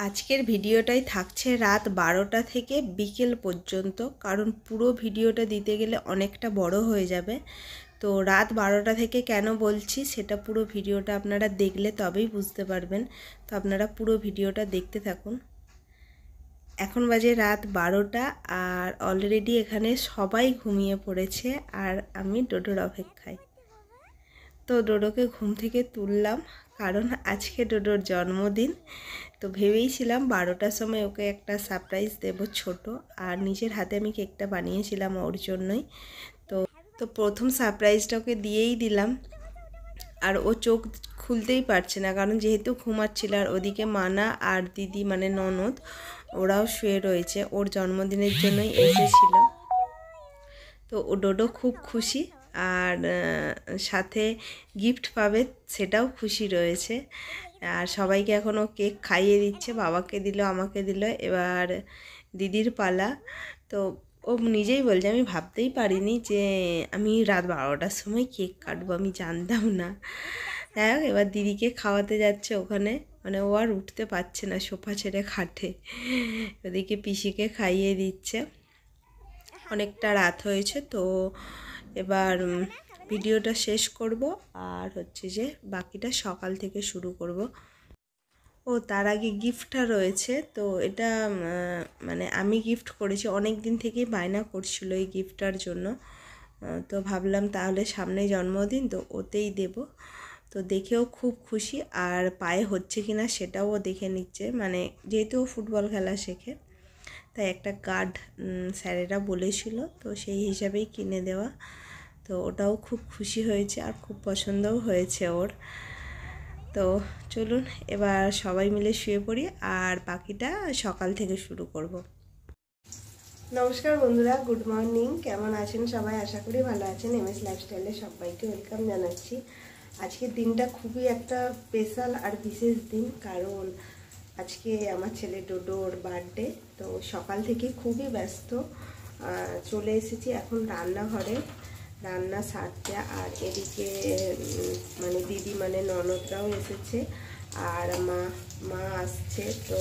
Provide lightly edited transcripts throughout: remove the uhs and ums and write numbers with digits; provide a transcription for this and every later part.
আজকের ভিডিওটাই থাকছে রাত 12টা থেকে বিকেল পর্যন্ত, কারণ পুরো ভিডিওটা দিতে গেলে অনেকটা বড় হয়ে যাবে। তো রাত 12টা থেকে কেন বলছি সেটা পুরো ভিডিওটা আপনারা দেখলে তবেই বুঝতে পারবেন। তো আপনারা পুরো ভিডিওটা দেখতে থাকুন। এখন বাজে রাত 12টা আর অলরেডি এখানে সবাই ঘুমিয়ে পড়েছে আর আমি ডোডোর অপেক্ষায়। তো ডোডোকে ঘুম থেকে তুললাম, কারণ আজকে ডোডোর জন্মদিন। তো ভেবেইছিলাম 12টার সময় ওকে একটা সারপ্রাইজ দেব ছোট, আর নিজের হাতে আমি কেকটা বানিয়েছিলাম ওর জন্যই। তো প্রথম সারপ্রাইজটা ওকে দিয়েই দিলাম। আর ও চোখ খুলতেই পারছে না, কারণ যেহেতু ঘুমাচ্ছিল, আর ওদিকে মানা আর দিদি মানে ননদ ওরাও শুয়ে রয়েছে, ওর জন্মদিনের জন্যই এসেছিল। তো ও ডোডো খুব খুশি, আর সাথে গিফট পাবে সেটাও খুশি রয়েছে। আর সবাইকে এখন ও কেক খাইয়ে দিচ্ছে, বাবাকে দিল, আমাকে দিল, এবার দিদির পালা। তো ও নিজেই বলছে আমি ভাবতেই পারিনি যে আমি রাত 12টার সময় কেক কাটবো, আমি জানতাম না। দেখ এবার দিদিকে খাওয়াতে যাচ্ছে ওখানে, মানে ও আর উঠতে পারছে না সোফা ছেড়ে খাটে। ওদিকে পিসিকে খাইয়ে দিচ্ছে। অনেকটা রাত হয়েছে, তো এবার ভিডিওটা শেষ করব, আর হচ্ছে যে বাকিটা সকাল থেকে শুরু করব। ও তার আগে গিফটটা রয়েছে, তো এটা মানে আমি গিফট করেছি, অনেক দিন থেকেই বায়না করছিল এই গিফটটার জন্য। তো ভাবলাম তাহলে সামনে জন্মদিন, তো ওতেই দেব। তো দেখেও খুব খুশি, আর পায়ে হচ্ছে কি না সেটাও ও দেখে নিচ্ছে, মানে যেহেতু ও ফুটবল খেলা শেখে, তাই একটা গার্ড স্যারেরা বলেছিল, তো সেই হিসাবেই কিনে দেওয়া। তো ওটাও খুব খুশি হয়েছে আর খুব পছন্দও হয়েছে ওর। তো চলুন এবার সবাই মিলে শুয়ে পড়ি, আর বাকিটা সকাল থেকে শুরু করব। নমস্কার বন্ধুরা, গুড মর্নিং। কেমন আছেন সবাই? আশা করি ভালো আছেন। এমএস লাইফস্টাইলে সবাইকে ওয়েলকাম জানাচ্ছি। আজকের দিনটা খুবই একটা স্পেশাল আর বিশেষ দিন, কারণ আজকে আমার ছেলে ডোডোর বার্থডে। তো সকাল থেকে খুবই ব্যস্ত, চলে এসেছি এখন রান্নাঘরে রান্না সারতে। আর এদিকে মানে দিদি মানে ননদরাও এসেছে, আর মা আসছে। তো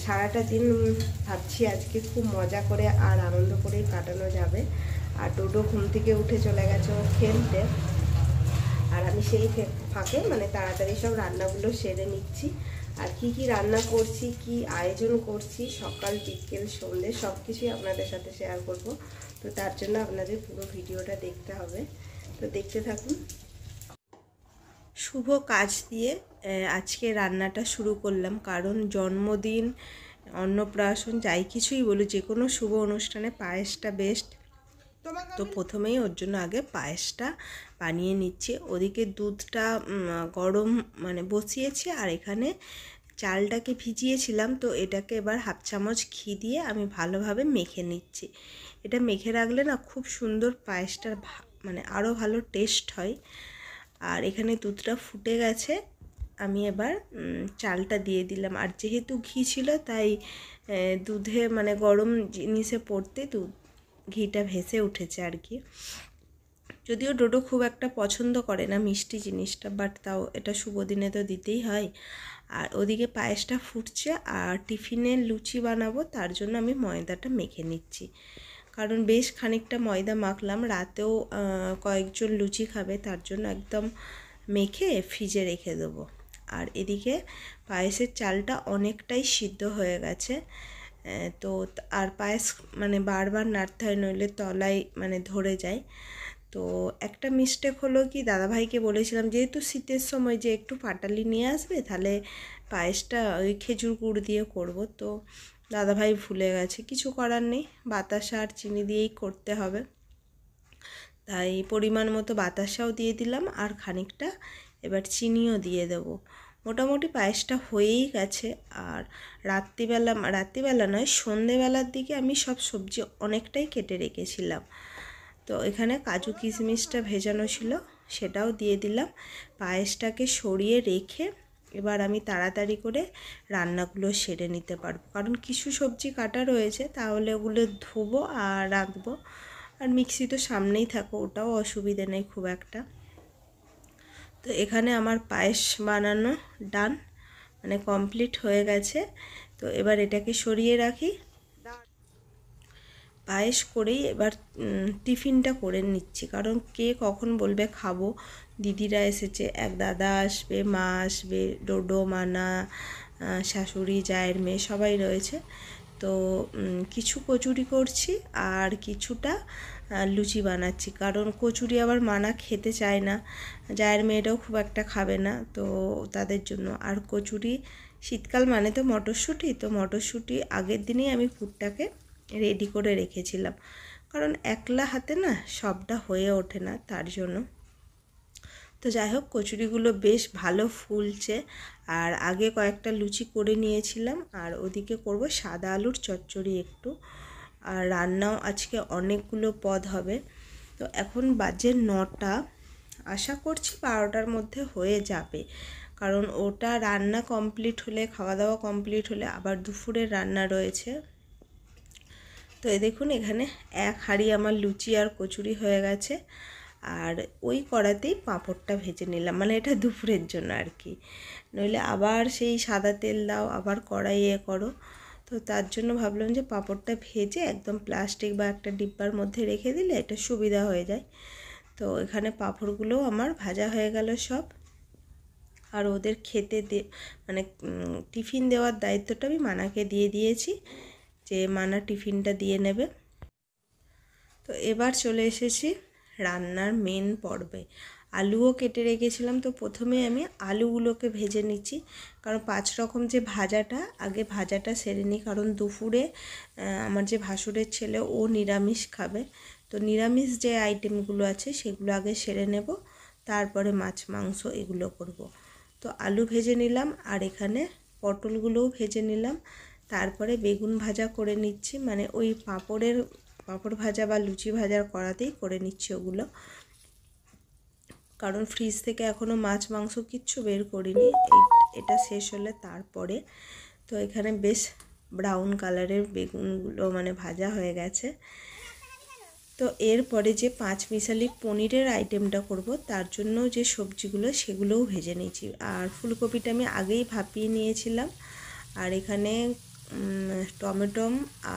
সারাটা দিন ভাবছি আজকে খুব মজা করে আর আনন্দ করেই কাটানো যাবে। আর ডোডো ঘুম থেকে উঠে চলে গেছে ও খেলতে, আর আমি সেই ফাঁকে মানে তাড়াতাড়ি সব রান্নাগুলো সেরে নিচ্ছি। আর কি কি রান্না করছি, কি আয়োজন করছি, সকাল বিকেল সন্ধ্যে সব কিছুই আপনাদের সাথে শেয়ার করব। তো তার জন্য আপনাদের পুরো ভিডিওটা দেখতে হবে, তো দেখতে থাকুন। শুভ কাজ দিয়ে আজকে রান্নাটা শুরু করলাম, কারণ জন্মদিন, অন্নপ্রাশন, যাই কিছুই বলি, যে কোনো শুভ অনুষ্ঠানে পায়েসটা বেস্ট। তো প্রথমেই ওর জন্য আগে পায়েসটা বানিয়ে নিচ্ছি। ওদিকে দুধটা গরম মানে বসিয়েছি, আর এখানে চালটাকে ভিজিয়েছিলাম। তো এটাকে এবার হাফ চামচ ঘি দিয়ে আমি ভালোভাবে মেখে নিচ্ছি। এটা মেখে রাখলে না খুব সুন্দর পায়েসটার মানে আরও ভালো টেস্ট হয়। আর এখানে দুধটা ফুটে গেছে, আমি এবার চালটা দিয়ে দিলাম। আর যেহেতু ঘি ছিল, তাই দুধে মানে গরম জিনিসে পড়তে ঘিটা ভেসে উঠেছে আর কি। যদিও ডোডো খুব একটা পছন্দ করে না মিষ্টি জিনিসটা, বাট তাও এটা শুভ দিনে তো দিতেই হয়। আর ওদিকে পায়েসটা ফুটছে, আর টিফিনে লুচি বানাবো, তার জন্য আমি ময়দাটা মেখে নিচ্ছি। কারণ বেশ খানিকটা ময়দা মাখলাম, রাতেও কয়েকজন লুচি খাবে, তার জন্য একদম মেখে ফ্রিজে রেখে দেবো। আর এদিকে পায়েসের চালটা অনেকটাই সিদ্ধ হয়ে গেছে। তো আর পায়েস মানে বারবার নাড়তে হয়, নইলে তলায় মানে ধরে যায়। তো একটা মিস্টেক হলো কি, দাদাভাইকে বলেছিলাম যেহেতু শীতের সময় যে একটু পাটালি নিয়ে আসবে, তাহলে পায়েসটা ওই খেজুর গুড় দিয়ে করব। তো দাদাভাই ভুলে গেছে, কিছু করার নেই, বাতাসা আর চিনি দিয়েই করতে হবে। তাই পরিমাণ মতো বাতাসাও দিয়ে দিলাম, আর খানিকটা এবার চিনিও দিয়ে দেব। মোটামুটি পায়েসটা হয়েই গেছে। আর রাত্রিবেলা নয়, সন্ধেবেলার দিকে আমি সব সবজি অনেকটাই কেটে রেখেছিলাম। তো এখানে কাজু কিশমিশটা ভেজানো ছিল, সেটাও দিয়ে দিলাম। পায়েসটাকে সরিয়ে রেখে এবার আমি তাড়াতাড়ি করে রান্নাগুলো সেরে নিতে পারবো, কারণ কিছু সবজি কাটা রয়েছে, তাহলে ওগুলো ধোবো আর রাখবো। আর মিক্সি তো সামনেই থাকো, ওটাও অসুবিধে নেই খুব একটা। তো এখানে আমার পায়েস বানানো ডান। মানে কমপ্লিট হয়ে গেছে। তো এবার এটাকে সরিয়ে রাখি। পায়েস করেই এবার টিফিনটা করে নিচ্ছি, কারণ কে কখন বলবে খাবো। দিদিরা এসেছে, এক দাদা আসবে, মা আসবে, ডোডো, মানা, শাশুড়ি, জায়ের মেয়ে সবাই রয়েছে। তো কিছু কচুরি করছি আর কিছুটা লুচি বানাচ্ছি, কারণ কচুরি আবার মানা খেতে চায় না, জায়ের মেয়েটাও খুব একটা খাবে না, তো তাদের জন্য। আর কচুরি শীতকাল মানে তো মটরশুঁটি, তো মটরশুঁটি আগের দিনেই আমি পুরটাকে রেডি করে রেখেছিলাম, কারণ একলা হাতে না সবটা হয়ে ওঠে না, তার জন্য। তো যাই হোক, কচুরিগুলো বেশ ভালো ফুলছে। আর আগে কয়েকটা লুচি করে নিয়েছিলাম, আর ওদিকে করব সাদা আলুর চচ্চড়ি একটু। আর রান্নাও আজকে অনেকগুলো পদ হবে। তো এখন বাজে 9টা, আশা করছি 12টার মধ্যে হয়ে যাবে, কারণ ওটা রান্না কমপ্লিট হলে, খাওয়া দাওয়া কমপ্লিট হলে আবার দুপুরের রান্না রয়েছে। তো এই দেখুন, এখানে এক হাঁড়ি আমার লুচি আর কচুরি হয়ে গেছে। আর ওই কড়াতেই পাঁপড়টা ভেজে নিলাম, মানে এটা দুপুরের জন্য আর কি, নইলে আবার সেই সাদা তেল দাও, আবার কড়াইয়ে করো। তো তার জন্য ভাবলাম যে পাঁপড়টা ভেজে একদম প্লাস্টিক বা একটা ডিব্বার মধ্যে রেখে দিলে এটা সুবিধা হয়ে যায়। তো এখানে পাঁপড়গুলোও আমার ভাজা হয়ে গেল সব। আর ওদের খেতে মানে টিফিন দেওয়ার দায়িত্বটা আমি মানাকে দিয়ে দিয়েছি, যে মানা টিফিনটা দিয়ে নেবে। তো এবার চলে এসেছি রান্নার মেন পর্বে। আলুও কেটে রেখেছিলাম, তো প্রথমে আমি আলুগুলোকে ভেজে নিচ্ছি, কারণ 5 রকম যে ভাজাটা, আগে ভাজাটা সেরে নিই, কারণ দুপুরে আমার যে ভাসুরের ছেলে ও নিরামিষ খাবে। তো নিরামিষ যে আইটেমগুলো আছে সেগুলো আগে সেরে নেব, তারপরে মাছ মাংস এগুলো করব। তো আলু ভেজে নিলাম, আর এখানে পটলগুলোও ভেজে নিলাম। তারপরে বেগুন ভাজা করে নিচ্ছি, মানে ওই পাঁপড় ভাজা বা লুচি ভাজার কড়াতেই করে নিচ্ছি ওগুলো, কারণ ফ্রিজ থেকে এখনও মাছ মাংস কিচ্ছু বের করিনি, এটা শেষ হলে তারপরে। তো এখানে বেশ ব্রাউন কালারের বেগুনগুলো মানে ভাজা হয়ে গেছে। তো এরপরে যে 5 মিশালি পনিরের আইটেমটা করব, তার জন্য যে সবজিগুলো সেগুলোও ভেজে নিয়েছি। আর ফুলকপিটা আমি আগেই ভাপিয়ে নিয়েছিলাম। আর এখানে টমেটো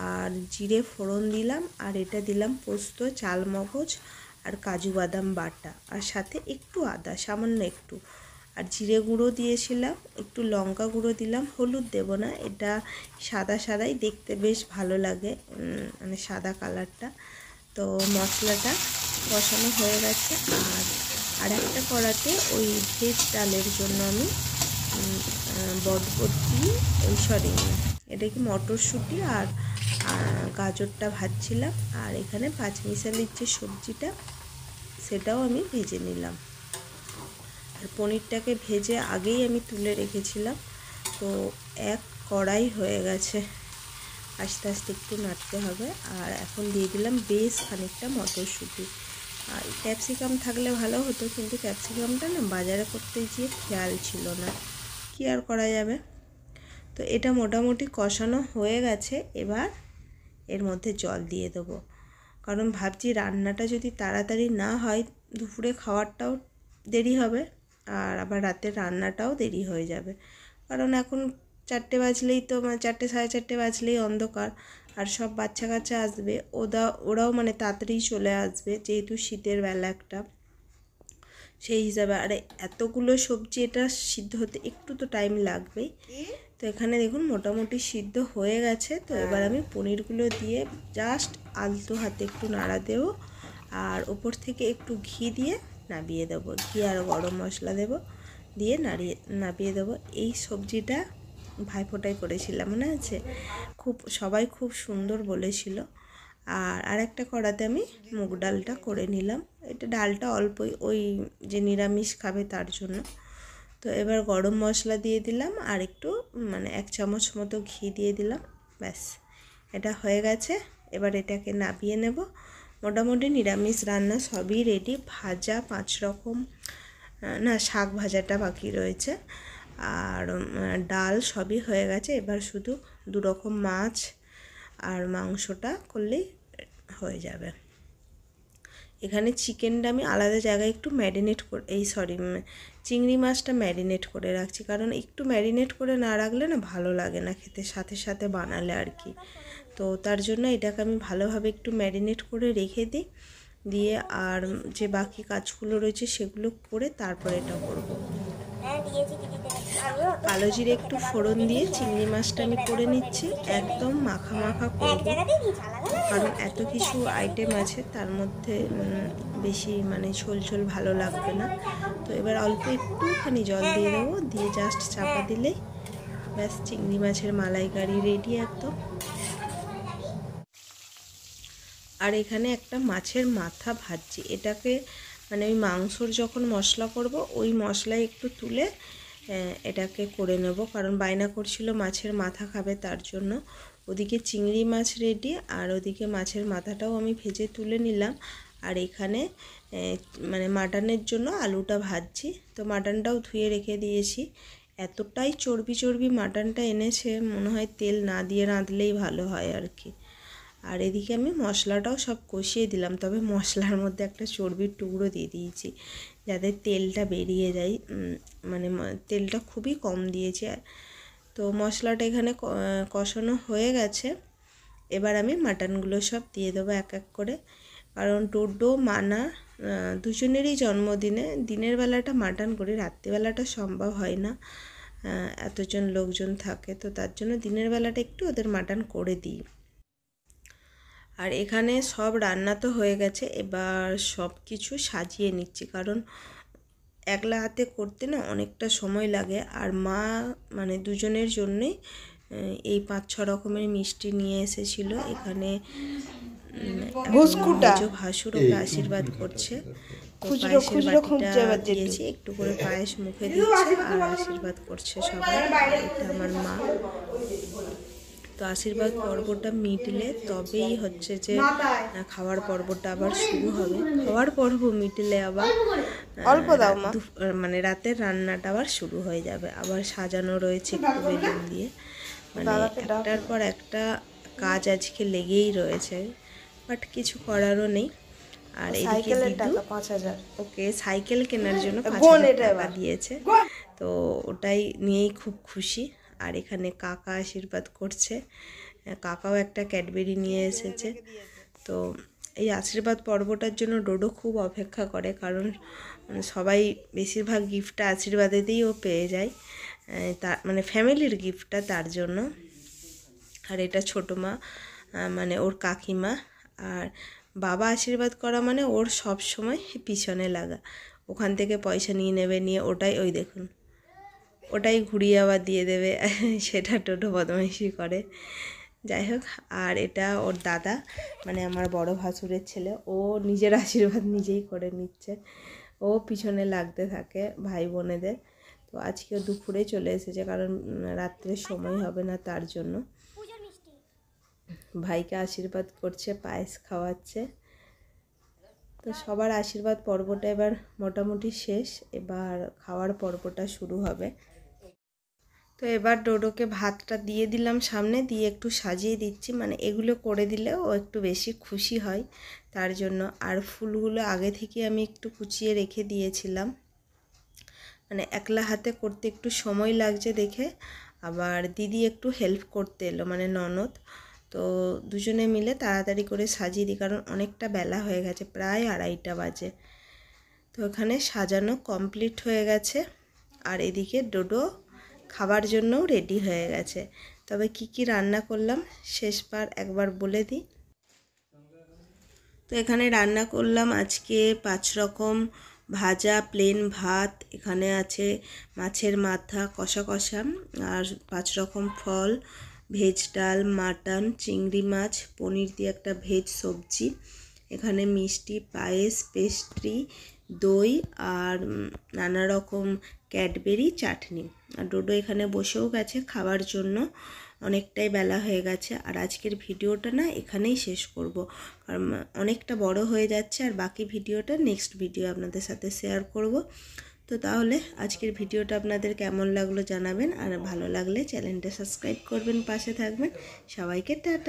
আর জিরে ফোড়ন দিলাম, আর এটা দিলাম পোস্ত, চালমগজ আর কাজু বাদাম বাটা, আর সাথে একটু আদা, সামান্য একটু, আর জিরে গুঁড়ো দিয়েছিলাম, একটু লঙ্কা গুঁড়ো দিলাম, হলুদ দেব না, এটা সাদা সাদাই দেখতে বেশ ভালো লাগে, মানে সাদা কালারটা। তো মশলাটা কষানো হয়ে গেছে। আর একটা কড়াতে ওই ভেজ ডালের জন্য আমি বটবটি, এটা কি মটরশুঁটি আর গাজরটা ভাজছিলাম। আর এখানে 5 মিশালির যে সবজিটা সেটাও আমি ভেজে নিলাম। আর পনিরটাকে ভেজে আগেই আমি তুলে রেখেছিলাম। তো এক কড়াই হয়ে গেছে, আস্তে আস্তে একটু নাড়তে হবে। আর এখন দিয়ে দিলাম বেশ খানিকটা মটরশুঁটি। আর ক্যাপসিকাম থাকলে ভালো হতো, কিন্তু ক্যাপসিকামটা না বাজারে করতে গিয়ে খেয়াল ছিল না, কি আর করা যাবে। তো এটা মোটামুটি কষানো হয়ে গেছে। এবার এর মধ্যে জল দিয়ে দেবো, কারণ ভাবছি রান্নাটা যদি তাড়াতাড়ি না হয় দুপুরে খাওয়ারটাও দেরি হবে, আর আবার রাতের রান্নাটাও দেরি হয়ে যাবে, কারণ এখন 4টে বাজলেই তো, মানে 4টে সাড়ে 4টে বাজলেই অন্ধকার। আর সব বাচ্চা কাচ্চা আসবে, ওরাও মানে তাড়াতাড়ি চলে আসবে, যেহেতু শীতের বেলা একটা, সেই হিসাবে। আর এতগুলো সবজি এটা সিদ্ধ হতে একটু তো টাইম লাগবেই। তো এখানে দেখুন মোটামুটি সিদ্ধ হয়ে গেছে। তো এবার আমি পনিরগুলো দিয়ে জাস্ট আলতো হাতে একটু নাড়া দেবো, আর ওপর থেকে একটু ঘি দিয়ে নাবিয়ে দেবো, ঘি আর গরম মশলা দেবো, দিয়ে নাবিয়ে দেবো। এই সবজিটা ভাইফোঁটায় করেছিলাম, মনে আছে? সবাই খুব সুন্দর বলেছিল। আর একটা কড়াতে আমি মুগ ডালটা করে নিলাম, এটা ডালটা অল্পই, ওই যে নিরামিষ খাবে তার জন্য। তো এবার গরম মশলা দিয়ে দিলাম, আর একটু মানে 1 চামচ মতো ঘি দিয়ে দিলাম, ব্যাস এটা হয়ে গেছে। এবার এটাকে নাবিয়ে নেব। মোটামুটি নিরামিষ রান্না সবই রেডি, ভাজা 5 রকম, না শাক ভাজাটা বাকি রয়েছে, আর ডাল সবই হয়ে গেছে। এবার শুধু 2 রকম মাছ আর মাংসটা করলেই হয়ে যাবে। এখানে চিকেনটা আমি আলাদা জায়গায় একটু ম্যারিনেট করে চিংড়ি মাছটা ম্যারিনেট করে রাখছি, কারণ একটু ম্যারিনেট করে না রাখলে না ভালো লাগে না খেতে, সাথে সাথে বানালে আর কি। তো তার জন্য এটাকে আমি ভালোভাবে একটু ম্যারিনেট করে রেখে দিই, দিয়ে আর যে বাকি কাজগুলো রয়েছে সেগুলো করে তারপর এটা করব। কালো জিরে একটু ফোড়ন দিয়ে চিংড়ি মাছটা আমি করে নিচ্ছি, একদম মাখা মাখা করব, কারণ এত কিছু আইটেম আছে তার মধ্যে বেশি মানে ঝোল ঝোল ভালো লাগবে না। তো এবার অল্প একটুখানি জল দিয়ে দেবো, দিয়ে জাস্ট চাপা দিলেই ব্যাস চিংড়ি মাছের মালাইকারি রেডি একদম। আর এখানে একটা মাছের মাথা ভাজছি, এটাকে মানে ওই মাংসর যখন মশলা করব ওই মশলায় একটু তুলে এটাকে করে নেব, কারণ বায়না করছিল মাছের মাথা খাবে, তার জন্য। ওদিকে চিংড়ি মাছ রেডি, আর ওদিকে মাছের মাথাটাও আমি ভেজে তুলে নিলাম। আর এখানে মানে মাটনের জন্য আলুটা ভাজছি, তো মাটনটাও ধুয়ে রেখে দিয়েছি। এতটাই চর্বি চর্বি মাটনটা এনেছে, মনে হয় তেল না দিয়ে রাঁধলেই ভালো হয় আর কি। আর এদিকে আমি মশলাটাও সব কষিয়ে দিলাম, তবে মশলার মধ্যে একটা চর্বির টুকরো দিয়ে দিয়েছি যাতে তেলটা বেরিয়ে যায়, মানে তেলটা খুবই কম দিয়েছি। তো মশলাটা এখানে কষানো হয়ে গেছে, এবার আমি মাটনগুলো সব দিয়ে দেবো এক এক করে, কারণ ডোডো মানা দুজনেরই জন্মদিনে দিনের বেলাটা মাটন করি, রাত্রিবেলাটা সম্ভব হয় না, এতজন লোকজন থাকে, তো তার জন্য দিনের বেলাটা একটু ওদের মাটন করে দিই। আর এখানে সব রান্না তো হয়ে গেছে, এবার সব কিছু সাজিয়ে নিচ্ছি, কারণ একলা হাতে করতে না অনেকটা সময় লাগে। আর মা মানে দুজনের জন্যই এই 5-6 রকমের মিষ্টি নিয়ে এসেছিল। এখানে ভাসুর ওকে আশীর্বাদ করছে, পায়েসের বাটিটা দিয়েছি, একটু করে পায়েস মুখে দিচ্ছে আর আশীর্বাদ করছে সবাই। এটা আমার মা। তো আশীর্বাদ পর্বটা মিটলে তবেই হচ্ছে যে খাওয়ার পর্বটা আবার শুরু হবে। খাওয়ার পর্ব মিটলে আবার অল্প দাও মা, মানে রাতের রান্নাটা আবার শুরু হয়ে যাবে। আবার সাজানো রয়েছে একটু বেলুন দিয়ে, মানে একটার পর একটা কাজ আজকে লেগেই রয়েছে, বাট কিছু করারও নেই। আর এদিকে দিদু 5,000 ওকে সাইকেল কেনার জন্য 5,000 টাকা দিয়েছে, তো ওটাই নিয়েই খুব খুশি। আর এখানে কাকা আশীর্বাদ করছে, কাকাও একটা ক্যাডবেরি নিয়ে এসেছে। তো এই আশীর্বাদ পর্বটার জন্য ডোডো খুব অপেক্ষা করে, কারণ সবাই বেশিরভাগ গিফটটা আশীর্বাদেতেই ও পেয়ে যায়, তার মানে ফ্যামিলির গিফটটা, তার জন্য। আর এটা ছোটো মা মানে ওর কাকিমা, আর বাবা আশীর্বাদ করা মানে ওর সব সময় পিছনে লাগা, ওখান থেকে পয়সা নিয়ে নেবে, নিয়ে ওটাই ওই দেখুন ওটাই ঘুরিয়ে আবার দিয়ে দেবে, সেটা টোটো বদমাইশি করে। যাই হোক, আর এটা ওর দাদা মানে আমার বড় ভাসুরের ছেলে, ও নিজের আশীর্বাদ নিজেই করে নিচ্ছে, ও পিছনে লাগতে থাকে ভাই বোনেদের। তো আজকেও দুপুরে চলে এসেছে, কারণ রাত্রে সময় হবে না, তার জন্য। ভাইকে আশীর্বাদ করছে, পায়েস খাওয়াচ্ছে। তো সবার আশীর্বাদ পর্বটা এবার মোটামুটি শেষ, এবার খাওয়ার পর্বটা শুরু হবে। তো এবার ডোডোকে ভাতটা দিয়ে দিলাম সামনে, দিয়ে একটু সাজিয়ে দিচ্ছি, মানে এগুলো করে দিলে ও একটু বেশি খুশি হয়, তার জন্য। আর ফুলগুলো আগে থেকে আমি একটু কুচিয়ে রেখে দিয়েছিলাম, মানে একলা হাতে করতে একটু সময় লাগছে দেখে, আবার দিদি একটু হেল্প করতে এলো, মানে ননদ। তো দুজনে মিলে তাড়াতাড়ি করে সাজিয়ে দিই, কারণ অনেকটা বেলা হয়ে গেছে, প্রায় 2:30 বাজে। তো এখানে সাজানো কমপ্লিট হয়ে গেছে, আর এদিকে ডোডো খাবার জন্যও রেডি হয়ে গেছে। তবে কি কি রান্না করলাম শেষবার একবার বলে দিই। তো এখানে রান্না করলাম আজকে 5 রকম ভাজা, প্লেন ভাত, এখানে আছে মাছের মাথা কষা কষা, আর 5 রকম ফল, ভেজ ডাল, মাটন, চিংড়ি মাছ, পনির দিয়ে একটা ভেজ সবজি, এখানে মিষ্টি, পায়েস, পেস্ট্রি, দই, আর নানা রকম ক্যাডবেরি, চাটনি। আর ডোডো এখানে বসেও গেছে খাওয়ার জন্য, অনেকটাই বেলা হয়ে গেছে। আর আজকের ভিডিওটা না এখানেই শেষ করব, কারণ অনেকটা বড় হয়ে যাচ্ছে, আর বাকি ভিডিওটা নেক্সট ভিডিও আপনাদের সাথে শেয়ার করব। তো তাহলে আজকের ভিডিওটা আপনাদের কেমন লাগলো জানাবেন, আর ভালো লাগলে চ্যানেলটা সাবস্ক্রাইব করবেন, পাশে থাকবেন। সবাইকে টাটা।